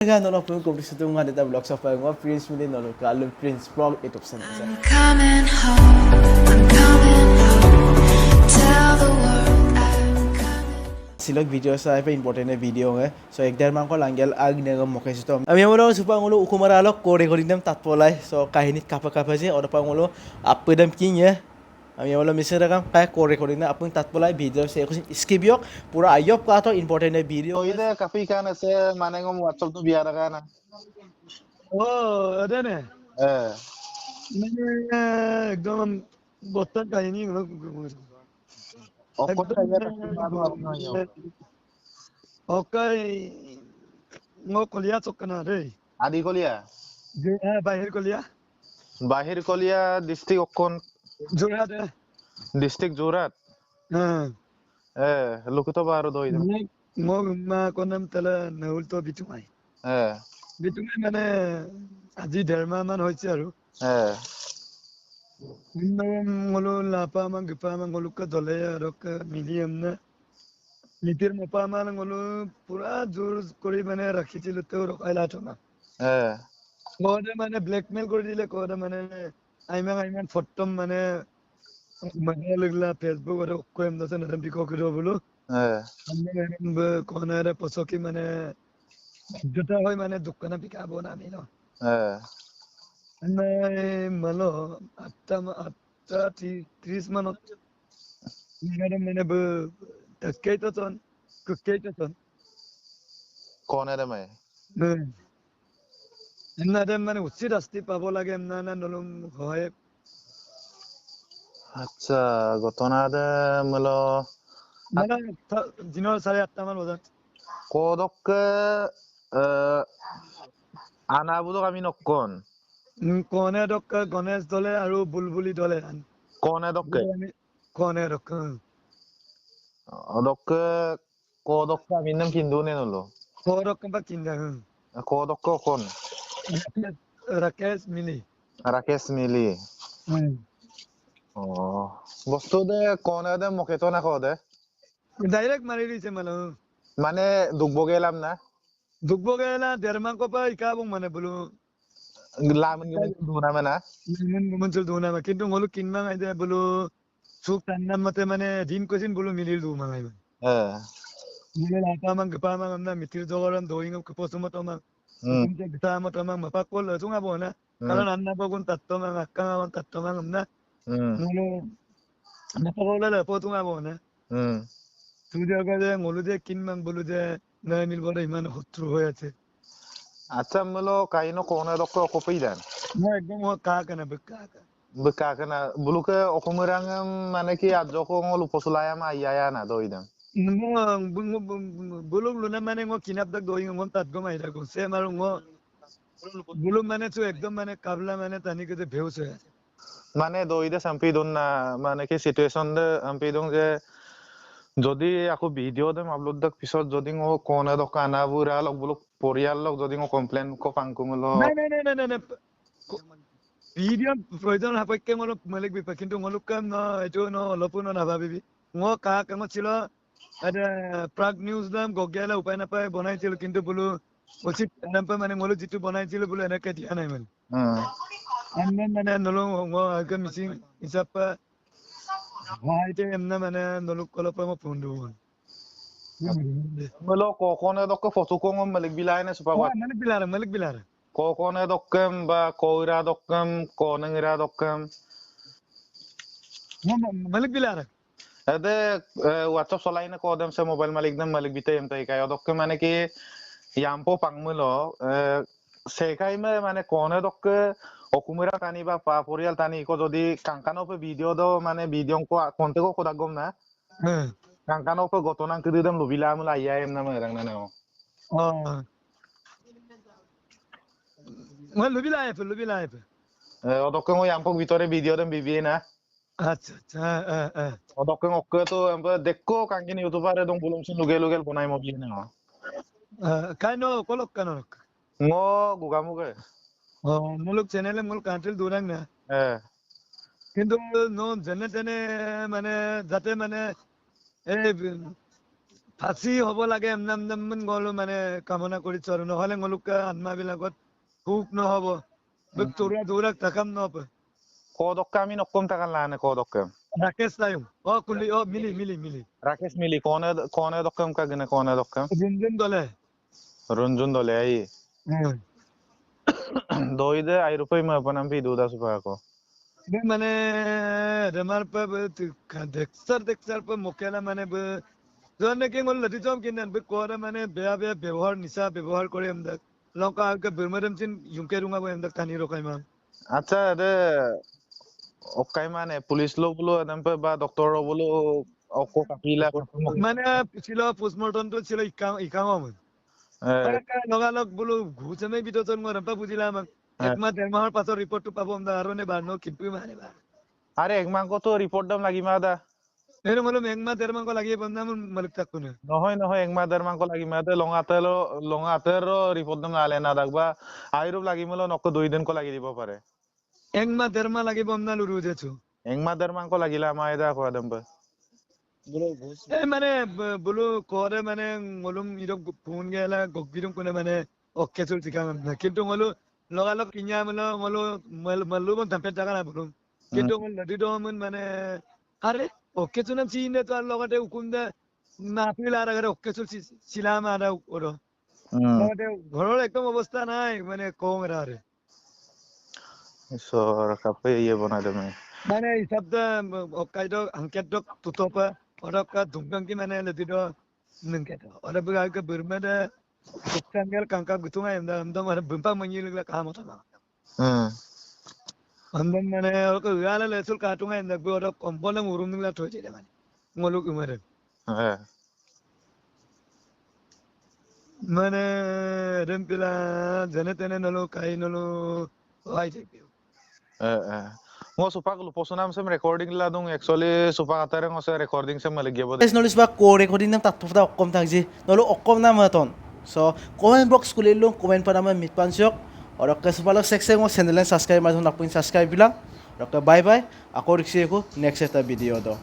Nolo po kung gusto nga dito vlog sa pangwa Prince Mili nolo kalum Prince Vlog YouTube channel. I'm coming home. Tell the world I'm coming. Silog video sa important na video nga. So ekdar man ko langgel ag nga moke sito. Ami amolo supangulo ukumaralok ko recording dem tatpolai. So kahinit kapa-kapa je oda pangulo apedam kinya. Ami amolo misera kam kaya ko recording na apung tatpolai video se skip yok pura ayop ka to important na video. Ide kafi kan ase manengom WhatsApp tu biar kan. Oh, ada nih. Eh. Mana एकदम botak kayak ini loh. Okko kaya baru apna yo. Oke, ngo kuliah cokna deh. Adi kolia. Bahir kuliah. Bahir kolia district okkon Jorhat ya. district Jorat. Nah, Luku to baru doi. ngo ma konam tala naul to bitumai. Bitumai মানে আজি দেৰমাহ মান হৈছে আৰু ngolo lapa mang gipa mang ngolo ka dole rok মিলিয়াম না লিটির মপা মান ngolo পুরা জোর কৰি মানে ৰাখিছিল তেও ৰখাইলা থনা কোনে মানে ব্ল্যাকমেল কৰি দিলে কোনে মানে আইমান ফটম মানে লগলা ফেসবুক আৰু কোম দছে নদম বিকো কৰিব বলো আমি কোনে ৰে পছকি মানে জটা হয় মানে দোকান বিকাব না আমি ন malo 30 manot মানে কেইটা ton কেইটা ton Kone de mai. এমনাতে মানে উচিত শাস্তি পাব লাগে এমনা নলম হয় আচ্ছা ঘটনা de melo মানে দিনৰ 8:30 মান বজাত kodokke ana budok ami nokkon. কোনে ডক গণেশ দলে আৰু বুলবুলি দলে Kone dokke. কোনে ডক Dokke kodokke ami nem kindune nolo. কোডক বা কিন্দা Kodokke okkon. রাকেশ মিলি Rakesh mili. বস্তু দে কনে দে মকেতো না কদে ডাইরেক্ট মারি দিছে মানে মানে দুগব গেলাম না দুগব গেলা দেড়মাহ কপা ইকাব মানে বলো লামন দুনা মেনা মুঞ্চল দুনা কিন্তু মলো কিনমা আইদে বলো সুক টান্না মতে মানে দিন কইছিন বলো মিলিল দু মাঙাই মিলে লাটা মাং গপা মাং আমনা মিতির জগরন দইং কপসুমত মাং কিন্তু গতা মত মাং মাপা কল জুঙা বনা কারণ আন্না বগুন তাত্ত মাং আক্কা মাং তাত্ত মাং আমনা মলো মাপা কল পতুঙা বনা সুজাগা যে মলো যে কিনমাং বলো যে নাই মিলবো ইমান শত্রু হয়ে আছে আচ্ছা মলো কাইনো কোনে দক অকপই দেন না একদম কা কেনা বেকা বেকা কেনা বুলুকে অকমরাং মানে কি আজকো ngol উপসুলায়া মা আইয়া না দইদাম bulung luna মানে ngo kinap dag doing ngo tat go mai dag se maru ngo bulung মানে তো একদম মানে কাবলা মানে তানি কে বেহুশ হয়ে আছে মানে দইদে সাম্পি দন না মানে কি সিচুয়েশন দে আম্পি দং যে যদি আকো ভিডিও দে আপলোড দক পিছত যদি ngo কোনে দক আনা বুরা লক বুলুক পরিয়াল লক যদি ngo কমপ্লেন কো পাংকুমলো নাই ভিডিও প্রয়োজন হাপকে ngo মালিক বিপা কিন্তু ngoluk কাম ন এটো ন অলপো ন নাভাবিবি ngo কা কাম ছিল ada প্রাগ নিউজ নাম গগেলা উপায় না পায় বনাইছিল কিন্তু বলো উচিত নাম পা মানে ngoluk জিতু বনাইছিল বলো এনেকে দিয়া নাই মানে মানে নলো ngo আগে মিসিং হিসাব পা হাইতে এমনা মানে নলুক কলপ মো ফোন দু melo kokone dok foto ko ngom malik bilay na supa malik bilar kokone dokkem ba koira dokkem konengira dokkem malik bilar ade whatsapp solai na kodem se mobile malik dam malik bitay em tay kayo dokkem mane ki yampo pangmulo sekai me mane kone dokke okumira tani ba pa porial tani ko jodi kankano pe video do mane video ko konte ko kodagom na kankano pe gotonang kididam lubila mula iya em na merang na no লুবি life odokke ngo yampo bitore video dem bibi na আচ্ছা আচ্ছা odokke ngokke to empe dekko kankini youtuber e dong bulum sin lugel bonai mobil na কাইনো কলক কানো ngo gugamuke মুলুক চ্যানেলে মুল কান্ট্রিল দুরাং না কিন্তু নো জেনে জেনে মানে যাতে মানে এই ফাঁচি হ'ব লাগে এমনাম গ'লো মানে কামনা কৰিছো আৰু নহ'লে গলোকে আত্মাবিলাকত সুখ নহ'ব তোৰা দৌৰাক থাকাম নহ'ব কোদক্কে আমি নকম থাকান লানে কোদক্কে ৰাকেশ নায়ক কুলি মিলি রাকেশ মিলি কোনে দক্কেম কাগনে কোনে দক্কেম যোন দলে রঞ্জন দলে আই দইদে আইরুপই মাপনাম ভিদুদা সুপাকো মানে রেমার পা দেখছার পা মোকেলা মানে যখন নাকি গ'ল লতি যাম কিনে কোৱা মানে বেয়া ব্যৱহাৰ নিচা ব্যৱহাৰ কৰে এমদাক লঙ্কা আগে বেরমারম চিন ইউকে রুঙাবো এমদাক টানি রকাই মান আচ্ছা রে ওকাই মানে পুলিশ লো বলো এদমপে বা ডক্টর বলো অকো কাপিলা মানে ছিল পোস্টমর্টমটো ছিল ইকাম লগালগ বোলো ঘুচেমে বিতজন মরম্পা বুঝিলাম একমাহ দেড় মাহৰ পাছত রিপোর্টটো পাবো আমরা আর নে বানো কিপি মানে বা আরে এক মাংক তো রিপোর্ট দাম লাগি মা দা এর মলো একমাহ দেড় মাহ লাগিয়ে বন্ধা মালিক থাকতো না নহয় এক মাহ দেড় মাংক লাগি মা দে লঙাতের রিপোর্ট দাম আলে না দেখবা আইরুপ লাগি মলো নক 2 দিন কো লাগি দিব পারে একমাহ দেড় মাহ লাগি বন্ধা লুরু যেছো এক মাহ দেড় মাংক লাগিলা মা এদা কো এদমপে এই মানে বলো করে মানে গলুম ইরক ফোন গেলা গগিরম কোনে মানে ওকে চল শিকাম না কিন্তু গলো লগালগ কিনা মলো মল্লু মন ধাপে জাগা না বলুম কিন্তু গল নদী দমন মানে আরে ওকে চুনাম চিনে তো আর লগতে হুকুম দে না পিল আর আগে ওকে চল ছিলাম আর ওরো লগতে ঘরের একদম অবস্থা নাই মানে কম আরে ঈশ্বর কাপে ইয়ে বনাই দেমে মানে হিসাব অকাইদ আংকেট তুতপা অরকা দুমগি মানে লদিdo nengketo ora begaga bermada tanggal kangka gutunga endam ada bempa menyilila kamu sama andam mana ko gala lesul katunga endam ora kompona urung nila toje de mane ngoluk umare mana rempila janetene nolo kai nolo ai jepio ngo supak luposunam sem recording la dung actually supak atare ngose recording sem maligebo guys nolis ba ko recording nam tatpufta okkom tangji nolo okkom na maton so comment box kulilo comment pa naman mitpansok oro kasupalak section mo channel subscribe ma thon apun subscribe bilang oro bye bye ako riksi ko next eta video do